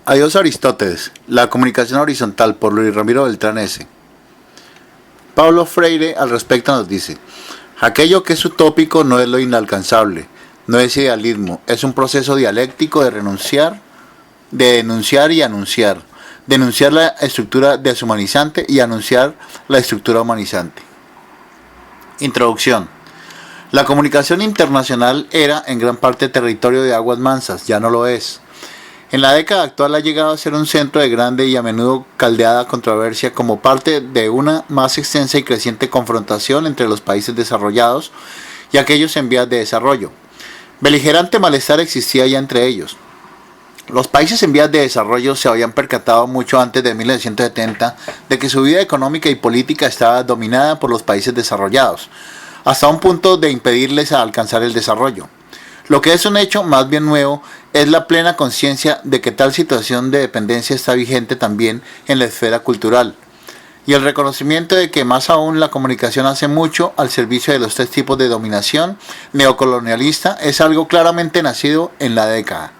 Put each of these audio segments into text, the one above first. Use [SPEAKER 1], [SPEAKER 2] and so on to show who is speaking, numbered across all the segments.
[SPEAKER 1] Adiós Aristóteles, la comunicación horizontal por Luis Ramiro Beltrán S. Pablo Freire al respecto nos dice: aquello que es utópico no es lo inalcanzable, no es idealismo, es un proceso dialéctico de denunciar y anunciar, denunciar la estructura deshumanizante y anunciar la estructura humanizante. Introducción. La comunicación internacional era en gran parte territorio de aguas mansas, ya no lo es. En la década actual ha llegado a ser un centro de grande y a menudo caldeada controversia como parte de una más extensa y creciente confrontación entre los países desarrollados y aquellos en vías de desarrollo. Beligerante malestar existía ya entre ellos. Los países en vías de desarrollo se habían percatado mucho antes de 1970 de que su vida económica y política estaba dominada por los países desarrollados, hasta un punto de impedirles alcanzar el desarrollo. Lo que es un hecho más bien nuevo es la plena conciencia de que tal situación de dependencia está vigente también en la esfera cultural, y el reconocimiento de que más aún la comunicación hace mucho al servicio de los tres tipos de dominación neocolonialista es algo claramente nacido en la década.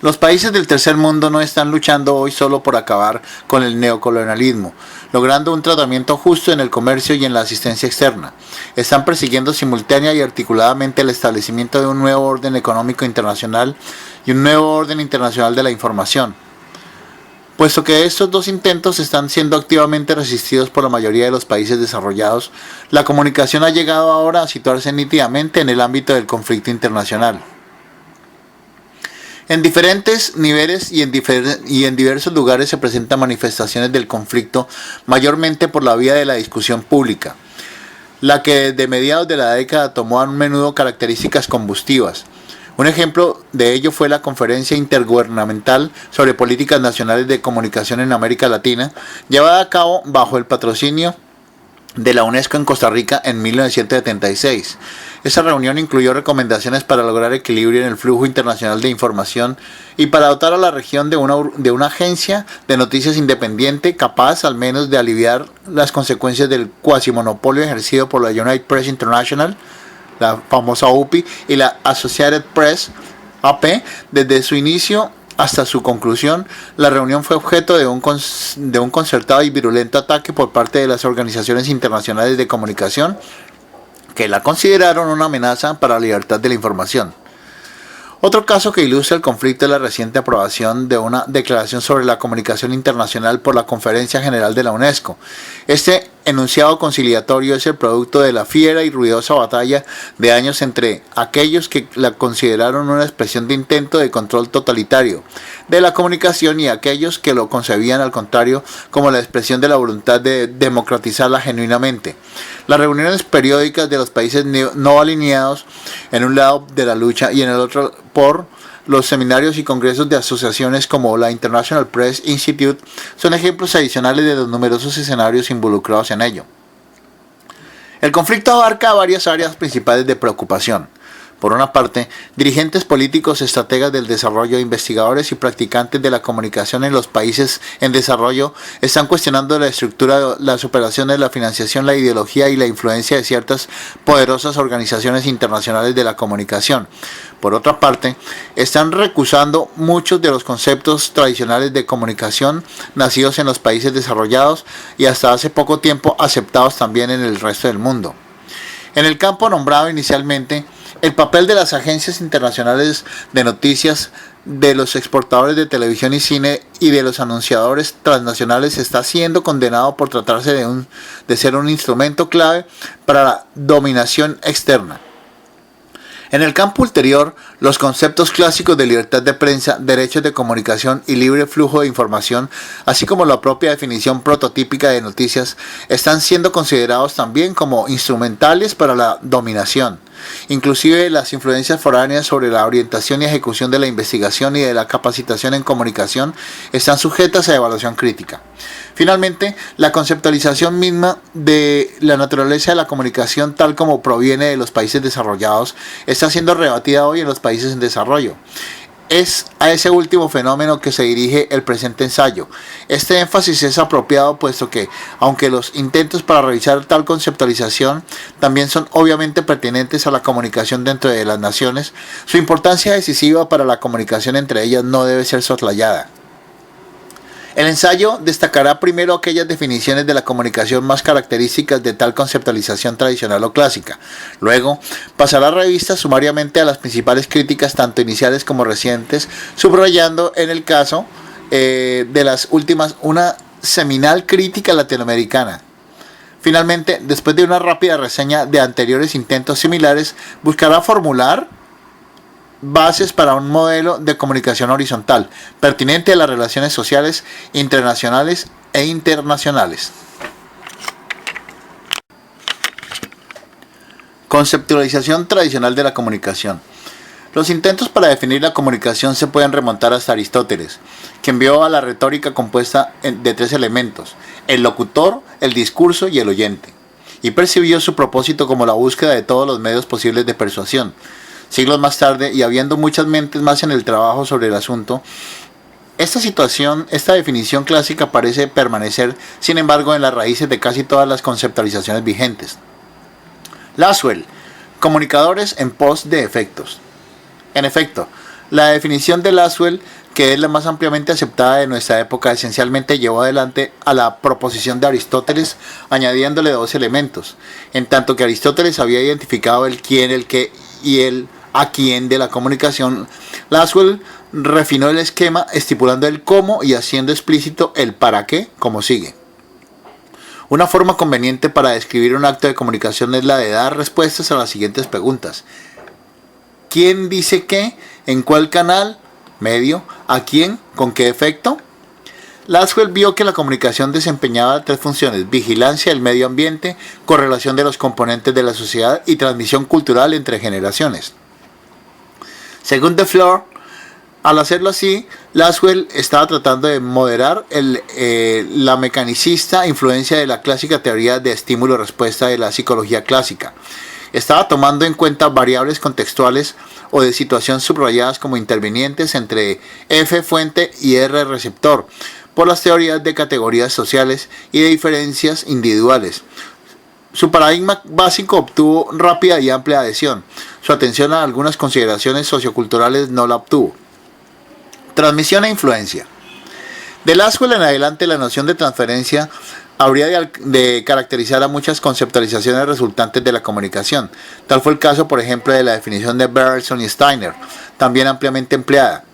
[SPEAKER 1] Los países del tercer mundo no están luchando hoy solo por acabar con el neocolonialismo, logrando un tratamiento justo en el comercio y en la asistencia externa. Están persiguiendo simultánea y articuladamente el establecimiento de un nuevo orden económico internacional y un nuevo orden internacional de la información. Puesto que estos dos intentos están siendo activamente resistidos por la mayoría de los países desarrollados, la comunicación ha llegado ahora a situarse nítidamente en el ámbito del conflicto internacional. En diferentes niveles y en diversos lugares se presentan manifestaciones del conflicto, mayormente por la vía de la discusión pública, la que desde mediados de la década tomó a menudo características combustivas. Un ejemplo de ello fue la Conferencia Intergubernamental sobre Políticas Nacionales de Comunicación en América Latina, llevada a cabo bajo el patrocinio de la UNESCO en Costa Rica en 1976. Esta reunión incluyó recomendaciones para lograr equilibrio en el flujo internacional de información y para dotar a la región de una agencia de noticias independiente capaz al menos de aliviar las consecuencias del cuasimonopolio ejercido por la United Press International, la famosa UPI, y la Associated Press, AP. Desde su inicio hasta su conclusión, la reunión fue objeto de un concertado y virulento ataque por parte de las organizaciones internacionales de comunicación que la consideraron una amenaza para la libertad de la información. Otro caso que ilustra el conflicto es la reciente aprobación de una declaración sobre la comunicación internacional por la Conferencia General de la UNESCO. Este enunciado conciliatorio es el producto de la fiera y ruidosa batalla de años entre aquellos que la consideraron una expresión de intento de control totalitario de la comunicación y aquellos que lo concebían al contrario como la expresión de la voluntad de democratizarla genuinamente. Las reuniones periódicas de los países no alineados en un lado de la lucha y en el otro por los seminarios y congresos de asociaciones como la International Press Institute son ejemplos adicionales de los numerosos escenarios involucrados en ello. El conflicto abarca varias áreas principales de preocupación. Por una parte, dirigentes políticos, estrategas del desarrollo, investigadores y practicantes de la comunicación en los países en desarrollo están cuestionando la estructura, las operaciones, la financiación, la ideología y la influencia de ciertas poderosas organizaciones internacionales de la comunicación. Por otra parte, están recusando muchos de los conceptos tradicionales de comunicación nacidos en los países desarrollados y hasta hace poco tiempo aceptados también en el resto del mundo. En el campo nombrado inicialmente, el papel de las agencias internacionales de noticias, de los exportadores de televisión y cine y de los anunciadores transnacionales está siendo condenado por tratarse de ser un instrumento clave para la dominación externa. En el campo ulterior, los conceptos clásicos de libertad de prensa, derechos de comunicación y libre flujo de información, así como la propia definición prototípica de noticias, están siendo considerados también como instrumentales para la dominación. Inclusive las influencias foráneas sobre la orientación y ejecución de la investigación y de la capacitación en comunicación están sujetas a evaluación crítica. Finalmente, la conceptualización misma de la naturaleza de la comunicación tal como proviene de los países desarrollados está siendo rebatida hoy en los países en desarrollo. Es a ese último fenómeno que se dirige el presente ensayo. Este énfasis es apropiado puesto que, aunque los intentos para revisar tal conceptualización también son obviamente pertinentes a la comunicación dentro de las naciones, su importancia decisiva para la comunicación entre ellas no debe ser soslayada. El ensayo destacará primero aquellas definiciones de la comunicación más características de tal conceptualización tradicional o clásica. Luego, pasará revista sumariamente a las principales críticas, tanto iniciales como recientes, subrayando en el caso de las últimas una seminal crítica latinoamericana. Finalmente, después de una rápida reseña de anteriores intentos similares, buscará formular bases para un modelo de comunicación horizontal, pertinente a las relaciones sociales, internacionales e internacionales. Conceptualización tradicional de la comunicación. Los intentos para definir la comunicación se pueden remontar hasta Aristóteles, quien vio a la retórica compuesta de tres elementos: el locutor, el discurso y el oyente, y percibió su propósito como la búsqueda de todos los medios posibles de persuasión. Siglos más tarde, y habiendo muchas mentes más en el trabajo sobre el asunto, esta definición clásica parece permanecer, sin embargo, en las raíces de casi todas las conceptualizaciones vigentes. Lasswell, comunicadores en pos de efectos. En efecto, la definición de Lasswell, que es la más ampliamente aceptada de nuestra época, esencialmente llevó adelante a la proposición de Aristóteles, añadiéndole dos elementos. En tanto que Aristóteles había identificado el quién, el qué y el a quién de la comunicación, Lasswell refinó el esquema estipulando el cómo y haciendo explícito el para qué, como sigue. Una forma conveniente para describir un acto de comunicación es la de dar respuestas a las siguientes preguntas: ¿quién dice qué? ¿En cuál canal? ¿Medio? ¿A quién? ¿Con qué efecto? Lasswell vio que la comunicación desempeñaba tres funciones: vigilancia del medio ambiente, correlación de los componentes de la sociedad y transmisión cultural entre generaciones. Según De Flor, al hacerlo así, Lasswell estaba tratando de moderar la mecanicista influencia de la clásica teoría de estímulo-respuesta de la psicología clásica. Estaba tomando en cuenta variables contextuales o de situación subrayadas como intervinientes entre F fuente y R receptor, por las teorías de categorías sociales y de diferencias individuales. Su paradigma básico obtuvo rápida y amplia adhesión. Su atención a algunas consideraciones socioculturales no la obtuvo. Transmisión e influencia. De Lasswell en adelante, la noción de transferencia habría de caracterizar a muchas conceptualizaciones resultantes de la comunicación. Tal fue el caso, por ejemplo, de la definición de Bergson y Steiner, también ampliamente empleada.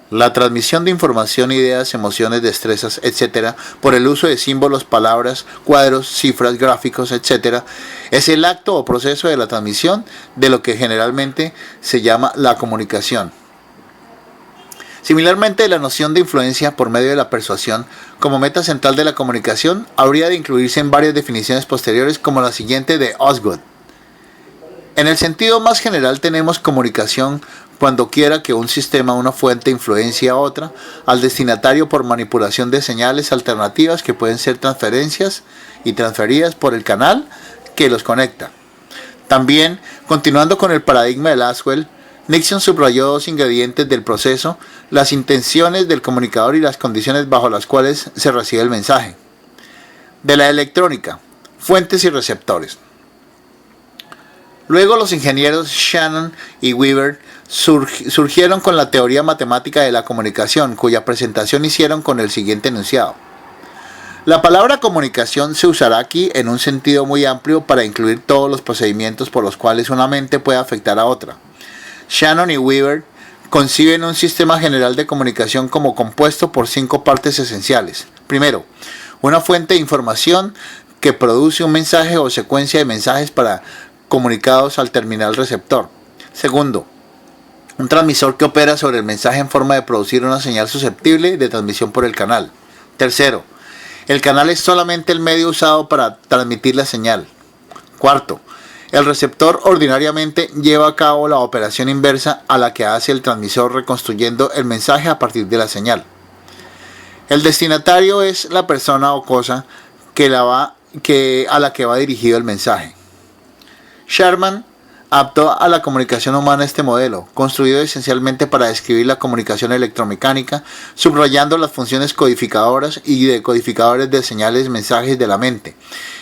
[SPEAKER 1] La transmisión de información, ideas, emociones, destrezas, etc., por el uso de símbolos, palabras, cuadros, cifras, gráficos, etc., es el acto o proceso de la transmisión de lo que generalmente se llama la comunicación. Similarmente, la noción de influencia por medio de la persuasión como meta central de la comunicación habría de incluirse en varias definiciones posteriores, como la siguiente de Osgood. En el sentido más general, tenemos comunicación cuando quiera que un sistema, una fuente, influencia a otra al destinatario por manipulación de señales alternativas que pueden ser transferencias y transferidas por el canal que los conecta. También, continuando con el paradigma de Lasswell, Nixon subrayó dos ingredientes del proceso: las intenciones del comunicador y las condiciones bajo las cuales se recibe el mensaje. De la electrónica, fuentes y receptores. Luego los ingenieros Shannon y Weaver surgieron con la teoría matemática de la comunicación, cuya presentación hicieron con el siguiente enunciado: la palabra comunicación se usará aquí en un sentido muy amplio para incluir todos los procedimientos por los cuales una mente puede afectar a otra. Shannon y Weaver conciben un sistema general de comunicación como compuesto por 5 partes esenciales. Primero, una fuente de información que produce un mensaje o secuencia de mensajes comunicados al terminal receptor. Segundo, un transmisor que opera sobre el mensaje en forma de producir una señal susceptible de transmisión por el canal. Tercero, el canal es solamente el medio usado para transmitir la señal. Cuarto, el receptor ordinariamente lleva a cabo la operación inversa a la que hace el transmisor, reconstruyendo el mensaje a partir de la señal. El destinatario es la persona o cosa a la que va dirigido el mensaje. Sharman adaptó a la comunicación humana este modelo, construido esencialmente para describir la comunicación electromecánica, subrayando las funciones codificadoras y decodificadores de señales y mensajes de la mente,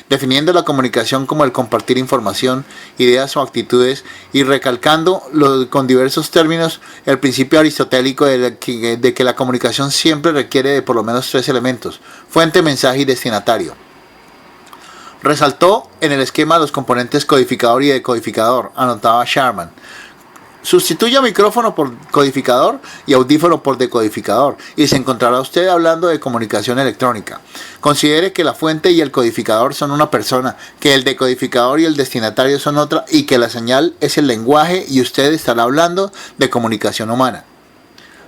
[SPEAKER 1] definiendo la comunicación como el compartir información, ideas o actitudes y recalcando con diversos términos el principio aristotélico de que la comunicación siempre requiere de por lo menos 3 elementos: fuente, mensaje y destinatario. Resaltó en el esquema los componentes codificador y decodificador, anotaba Sharman. Sustituya micrófono por codificador y audífono por decodificador y se encontrará usted hablando de comunicación electrónica. Considere que la fuente y el codificador son una persona, que el decodificador y el destinatario son otra y que la señal es el lenguaje y usted estará hablando de comunicación humana.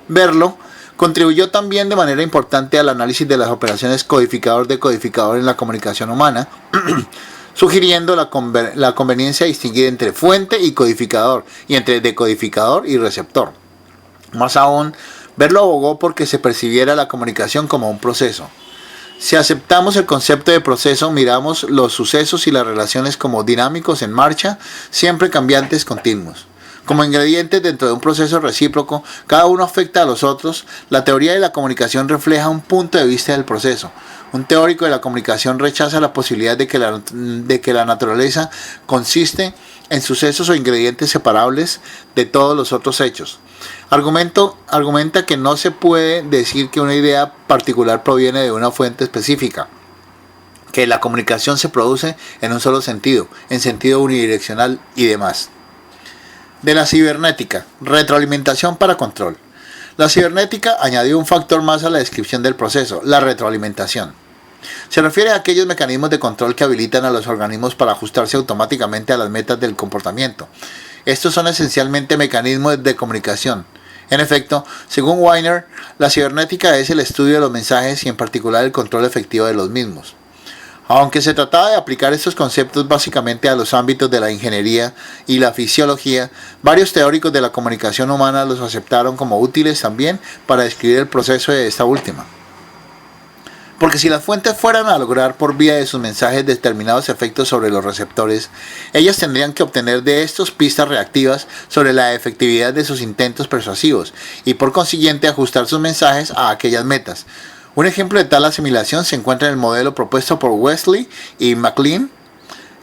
[SPEAKER 1] Verlo contribuyó también de manera importante al análisis de las operaciones codificador-decodificador en la comunicación humana, sugiriendo la conveniencia de distinguir entre fuente y codificador, y entre decodificador y receptor. Más aún, Verlo abogó porque se percibiera la comunicación como un proceso. Si aceptamos el concepto de proceso, miramos los sucesos y las relaciones como dinámicos en marcha, siempre cambiantes, continuos. Como ingredientes dentro de un proceso recíproco, cada uno afecta a los otros. La teoría de la comunicación refleja un punto de vista del proceso. Un teórico de la comunicación rechaza la posibilidad de que la naturaleza consiste en sucesos o ingredientes separables de todos los otros hechos. Argumenta que no se puede decir que una idea particular proviene de una fuente específica, que la comunicación se produce en un solo sentido, en sentido unidireccional y demás. De la cibernética, retroalimentación para control. La cibernética añadió un factor más a la descripción del proceso, la retroalimentación. Se refiere a aquellos mecanismos de control que habilitan a los organismos para ajustarse automáticamente a las metas del comportamiento. Estos son esencialmente mecanismos de comunicación. En efecto, según Weiner, la cibernética es el estudio de los mensajes y en particular el control efectivo de los mismos. Aunque se trataba de aplicar estos conceptos básicamente a los ámbitos de la ingeniería y la fisiología, varios teóricos de la comunicación humana los aceptaron como útiles también para describir el proceso de esta última. Porque si las fuentes fueran a lograr por vía de sus mensajes determinados efectos sobre los receptores, ellas tendrían que obtener de estos pistas reactivas sobre la efectividad de sus intentos persuasivos y por consiguiente ajustar sus mensajes a aquellas metas. Un ejemplo de tal asimilación se encuentra en el modelo propuesto por Wesley y MacLean,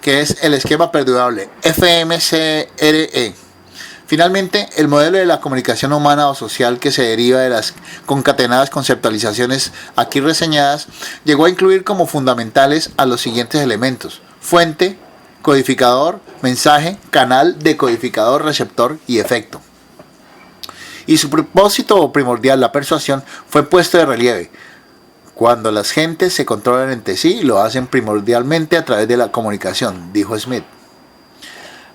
[SPEAKER 1] que es el esquema perdurable FMCRE. Finalmente, el modelo de la comunicación humana o social que se deriva de las concatenadas conceptualizaciones aquí reseñadas llegó a incluir como fundamentales a los siguientes elementos: fuente, codificador, mensaje, canal, decodificador, receptor y efecto. Y su propósito primordial, la persuasión, fue puesto de relieve. Cuando las gentes se controlan entre sí, lo hacen primordialmente a través de la comunicación, dijo Smith.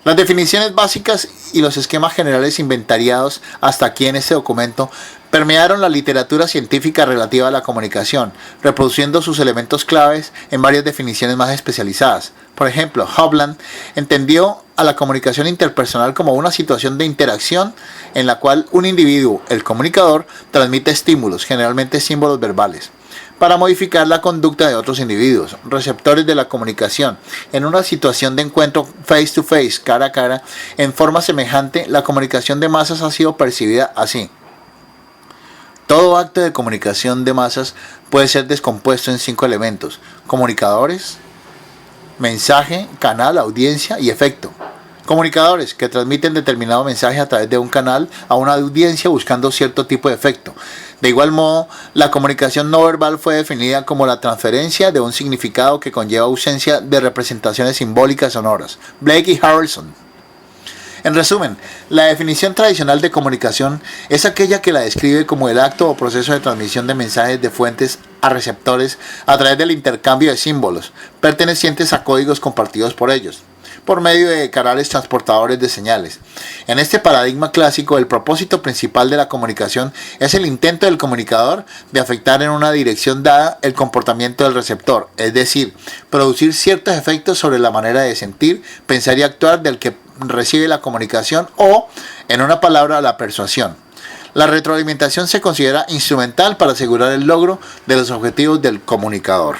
[SPEAKER 1] Las definiciones básicas y los esquemas generales inventariados hasta aquí en este documento permearon la literatura científica relativa a la comunicación, reproduciendo sus elementos claves en varias definiciones más especializadas. Por ejemplo, Hovland entendió a la comunicación interpersonal como una situación de interacción en la cual un individuo, el comunicador, transmite estímulos, generalmente símbolos verbales, para modificar la conducta de otros individuos, receptores de la comunicación. En una situación de encuentro face to face, cara a cara, en forma semejante, la comunicación de masas ha sido percibida así. Todo acto de comunicación de masas puede ser descompuesto en 5 elementos: comunicadores, mensaje, canal, audiencia y efecto. Comunicadores que transmiten determinado mensaje a través de un canal a una audiencia buscando cierto tipo de efecto. De igual modo, la comunicación no verbal fue definida como la transferencia de un significado que conlleva ausencia de representaciones simbólicas sonoras. Blake y Harrison. En resumen, la definición tradicional de comunicación es aquella que la describe como el acto o proceso de transmisión de mensajes de fuentes a receptores a través del intercambio de símbolos, pertenecientes a códigos compartidos por ellos, por medio de canales transportadores de señales. En este paradigma clásico, el propósito principal de la comunicación es el intento del comunicador de afectar en una dirección dada el comportamiento del receptor, es decir, producir ciertos efectos sobre la manera de sentir, pensar y actuar del que recibe la comunicación o, en una palabra, la persuasión. La retroalimentación se considera instrumental para asegurar el logro de los objetivos del comunicador.